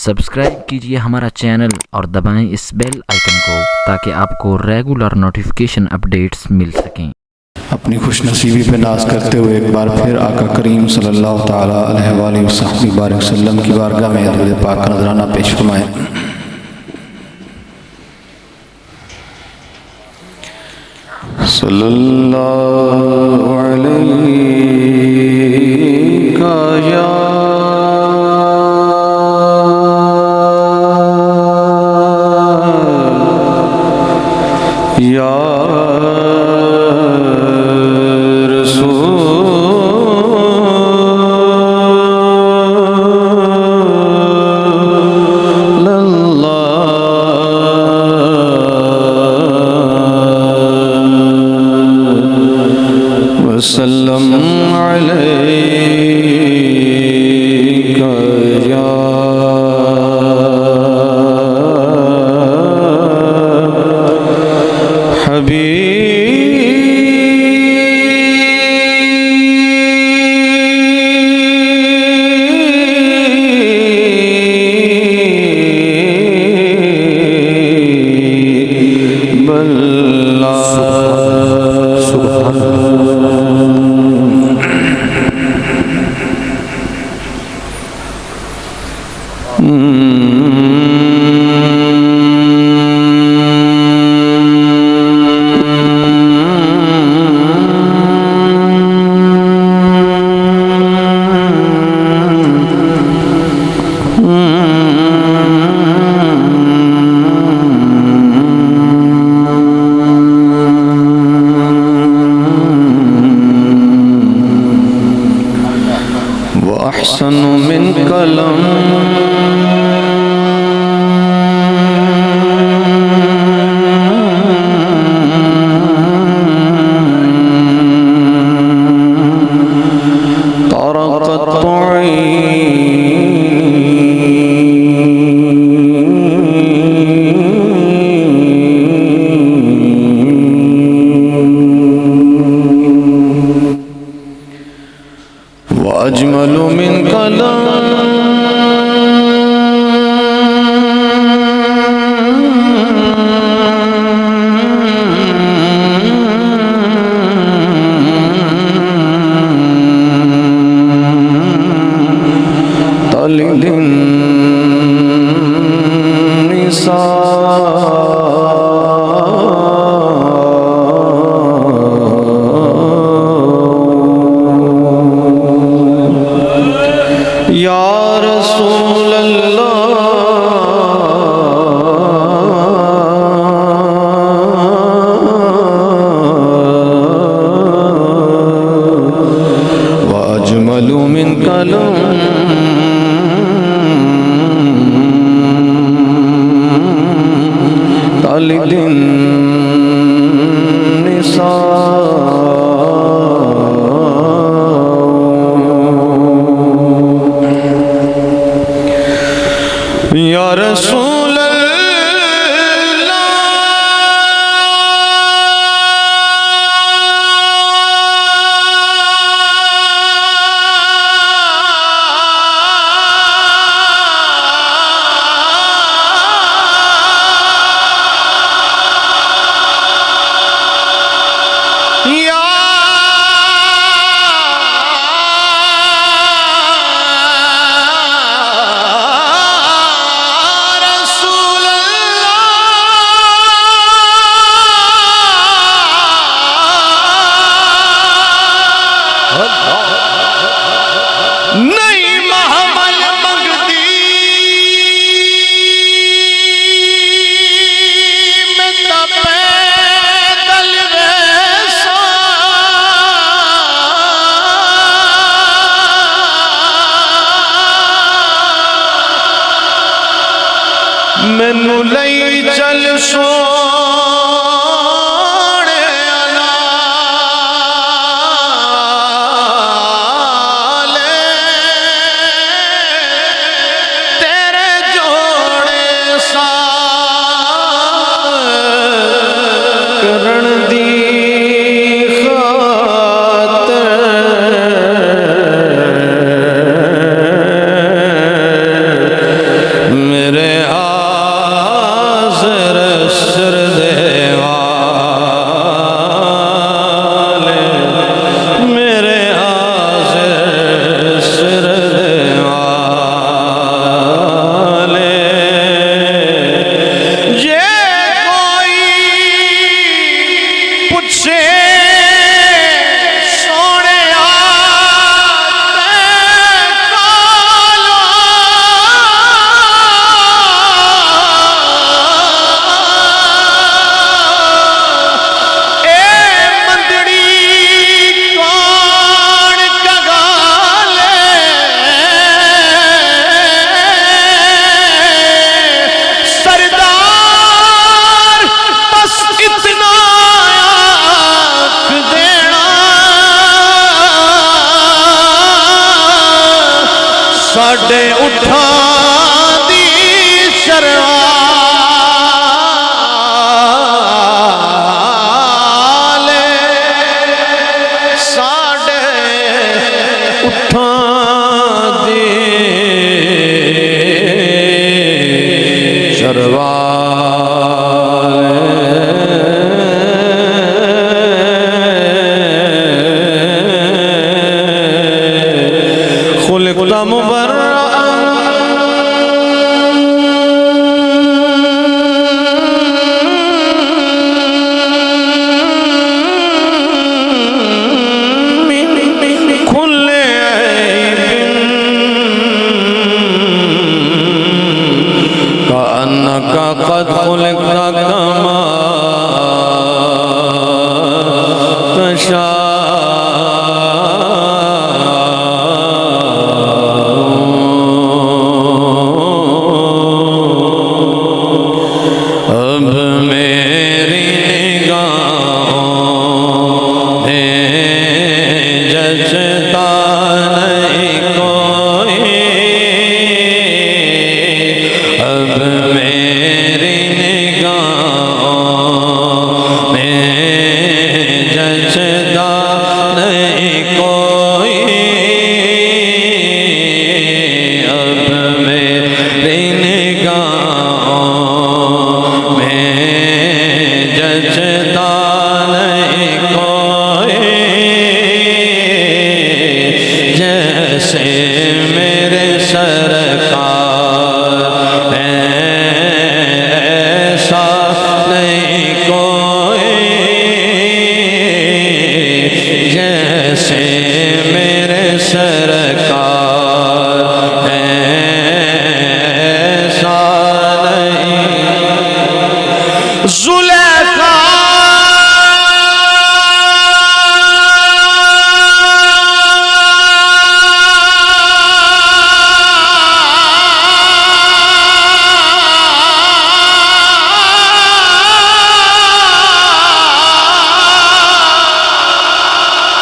Subscribe کیجئے ہمارا channel اور دبائیں اس بیل آئیکن کو تاکہ آپ کو ریگولر نوٹیفیکیشن اپڈیٹس مل سکیں۔ اپنی خوش نصیبی پہ ناز کرتے ہوئے ایک بار پھر آقا کریم صلی اللہ تعالیٰ علیہ وآلہ وسلم کی بارگاہ میں درود پاک کا نذرانہ پیش فرمائیں۔ صلی اللہ علیہ یا وسلم علیک یا حبیب اللہ۔ وأحسن من كلام طرقت وأجمل من كلام تلد یا رسول اللہ وأجمل من کلام تلد النساء یا رسول نہیں محمل منگدی میں تپے دل ویسا مینو لئی چل سونے کرن دی خاطر میرے حاضر سر دیوالے میرے حاضر سر دیوالے یہ کوئی پوچھے ساڈے اٹھاں دی شروالے ساڈے اٹھاں دی شروالے خلقت قد خلقت كما تشاء اب میری نگاہوں میں جچتا نہیں کوئی اب میری نگاہوں میں جچتا نہیں کوئی اب میری نگاہوں میں جچتا نہیں کوئی جیسے میرے سرکار ایسا نہیں کوئی جیسے میرے سرکار ایسا نہیں زلیخا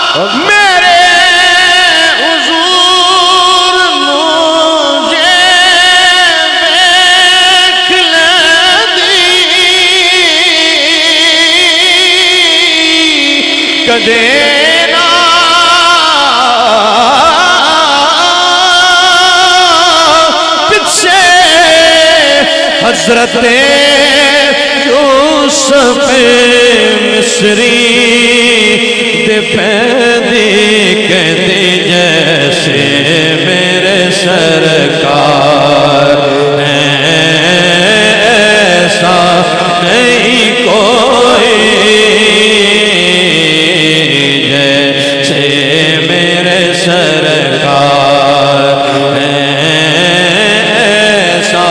میرے حضور مجھے دیکھ لیندی کدے نہ پیچھے حضرت یوسف مصری دے پیدی کہتی جیسے میرے سرکار ایسا نہیں کوئی جیسے میرے سرکار ایسا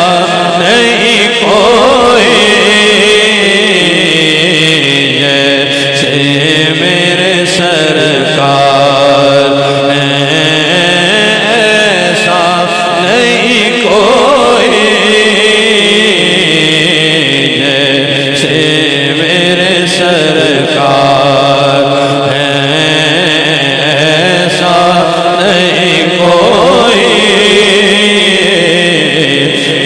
نہیں کوئی جیسے میرے سرکار ایسا نہیں کوئی جیسے میرے سرکار ایسا نہیں کوئی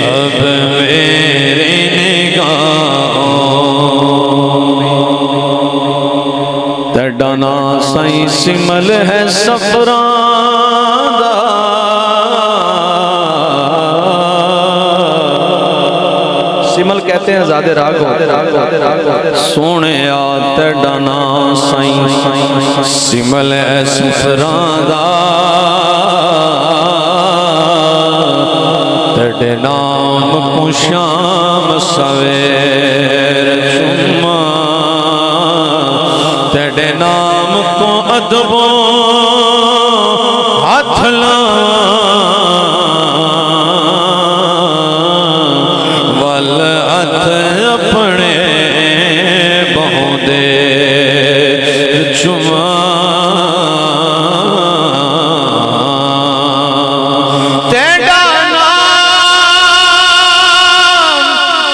اب میری نگاہوں تیڈا نا سائیں سمل ہے سفران دا کہتے ہیں زیادہ راگ ہوتے سونے آتے ڈانا سائیں سمل سفران دا تیرے نام کو شام سویر چما تیرے نام کو ادبو ہاتھ اپنے بہوں دے چما تیرا نام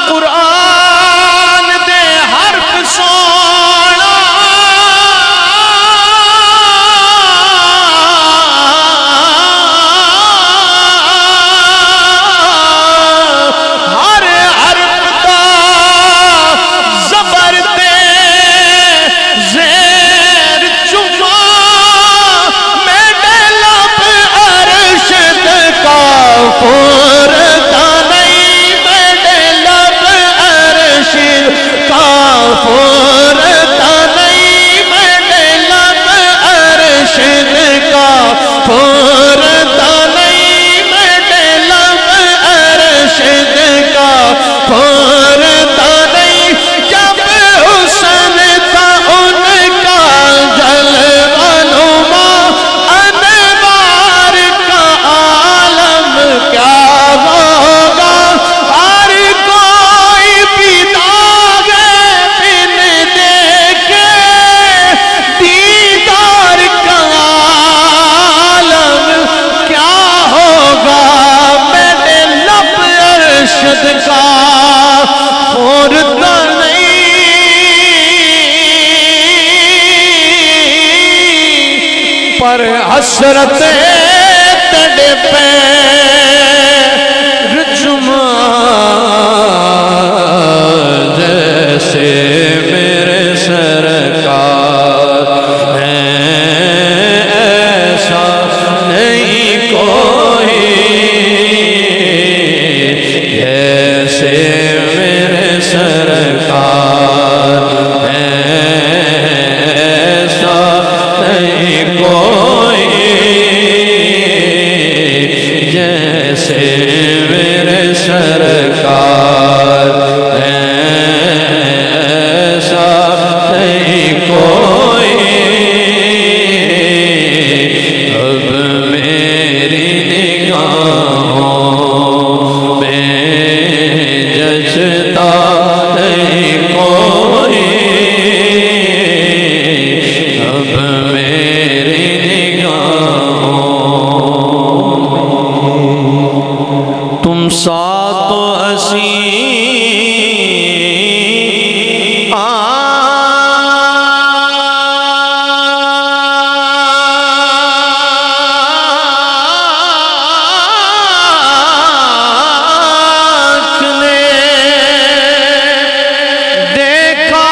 قرآن دے حرف سونا ہر حرف دا زبر دے زیر چما میرے لب ارشد کا پورتا نہیں میرے لب ارشد کا پورتا نہیں میرے لب ارشد کا پورتا نہیں میرے لب ارشد کا پورتا نہیں جب حسن تھا ان کا جلوہ نما انوار کا عالم کیا ہوگا ہر کوئی پیدا گے بن دیکھے دیدار کا عالم کیا ہوگا میرے لب ارشد کا پورتا نہیں پر حسرت تڑے پیر جمع جیسے میرے سرکار ہیں ایسا نہیں کوئی جیسے میرے سرکار ہیں ایسا نہیں کوئی جیسے میرے سرکار ہیں ایسا نہیں کوئی اب میری نگاہوں میں جچتا نہیں کوئی اب میری نگاہوں تم ساتھ تو آنکھ نے دیکھا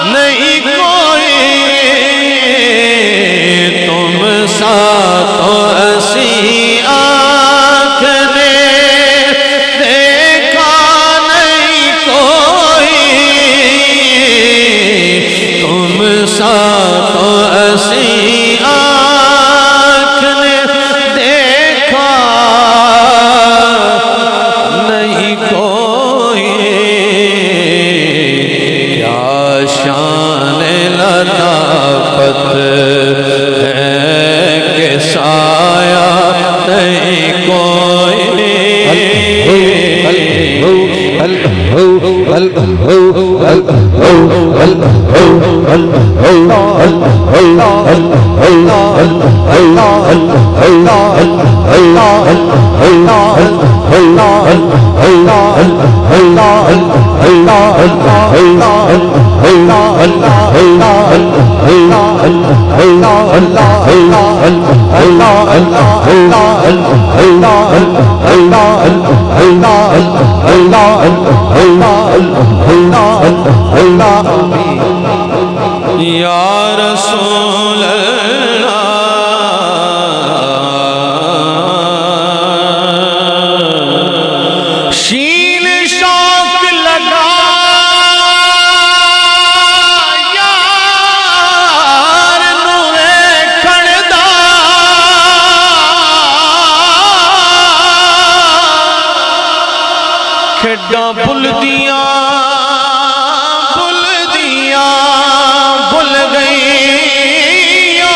نہیں کوئی تم ساتھ تو آنکھ نے دیکھا نہیں کوئی تم ساتھ تو آنکھ نے دیکھا نہیں کوئی کیا شان لطافت ہے کہ سایہ نہیں کوئی یا رسول اللہ کڈا بھل دیاں بھل گئیاں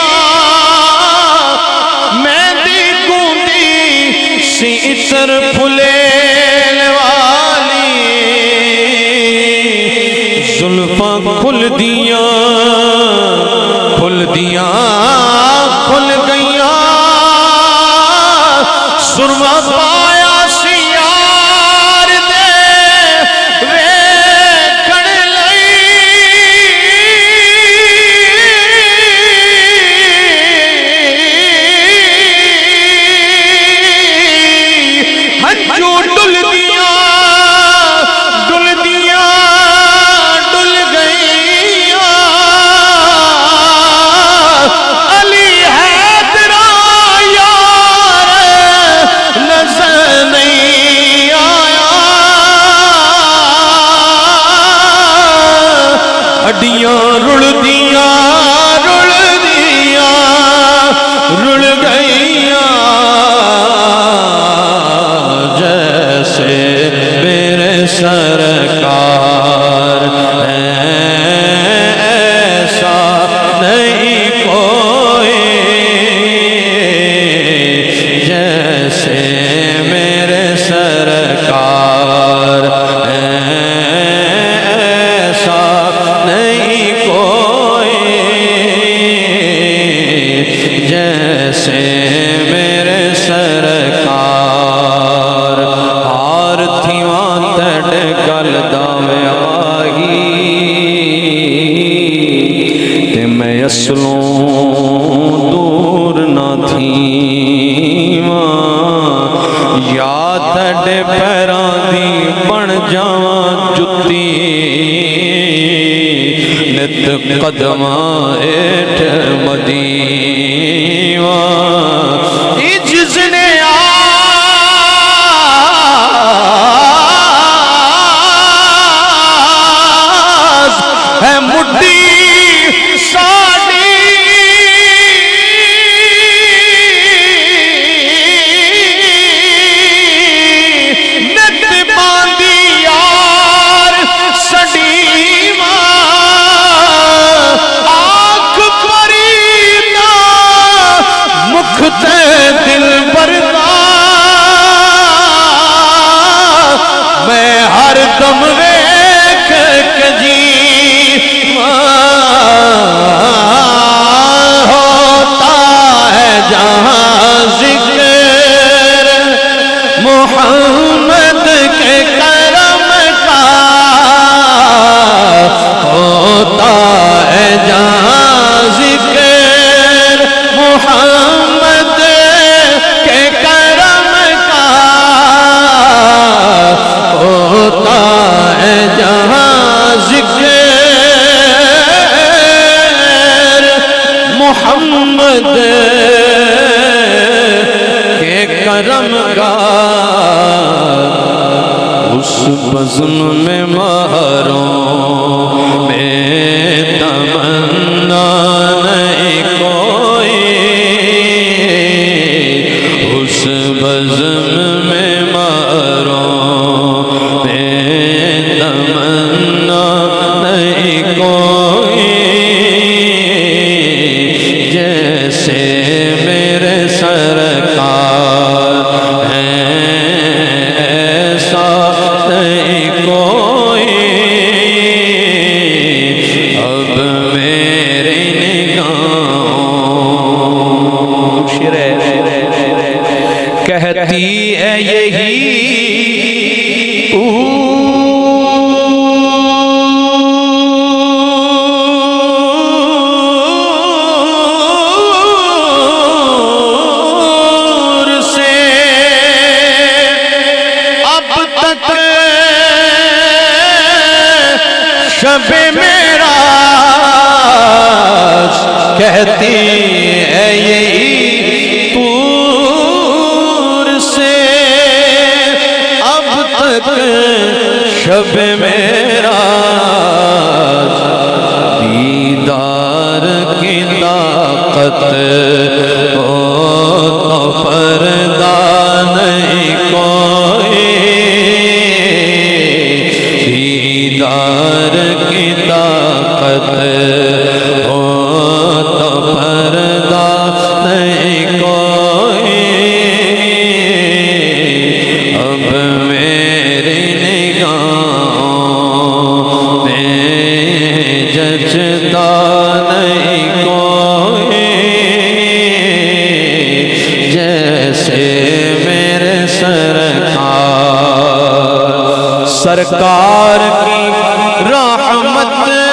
میں دی گوندی سی اتر پھلین والی زلفاں کھل دیاں کھل گئیاں سرما پایا سی یار دے ویکھن لئی ہنجو ڈل گئیاں علی حیدر یار نظر نہیں آیا ہڈیاں رڑ گئیاں جیسے میرے سرکار ایسا نہیں کوئی جیسے میرے سرکار ایسا نہیں کوئی جیسے میرے سرکار ہار تھیواں تیڈ گل داوے آئی تے میں اصلوں دور نہ تھیواں یا تیڈ پیراں دی بن جاواں جُتی نت قدماں ایٹھ مدیواں جس نے آس ہے مٹھی ساڑی نت باندی یار سڑیواں آنکھ پرینا مکھ تے دل بردا میں ہر دم ویکھ کے ہوتا ہے جہاں ذکر محمد کے کرم کا ہوتا ہے جہاں ذکر محمد کے کرم کا ہوتا ہے جہاں ذکر محمد کے کرم کا اس بزم میں مہروں میں تمنا نہیں کوئی اس بزم میں مہروں میں تمنا نہیں کوئی جیسے میرے سرکار ہیں ایسا نہیں کوئی اب میری نگاہوں کہتی ہے یہی شب معراج کہتی ہے یہی طور سے اب تک شب معراج دیدار کی طاقت ہو تو پردہ نہیں کوئی سرکار کی رحمت نے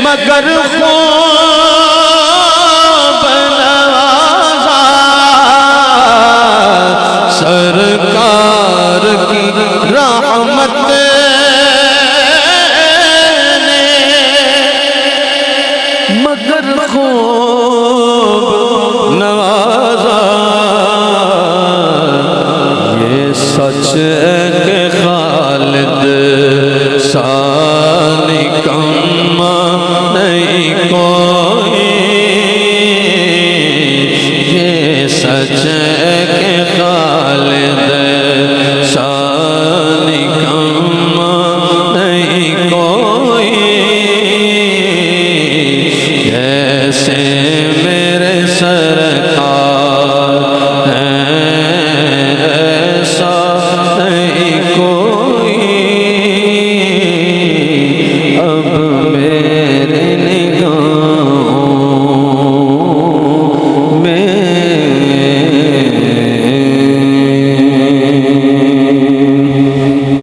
مگر خوب نوازا، سرکار کی رحمت نے مگر خوب نوازا۔ یہ سچ ہے کہ خالد ثانی کم نہیں کوئی، یہ سچ ہے کہ خالد ثانی کم نہیں کوئی، جیسے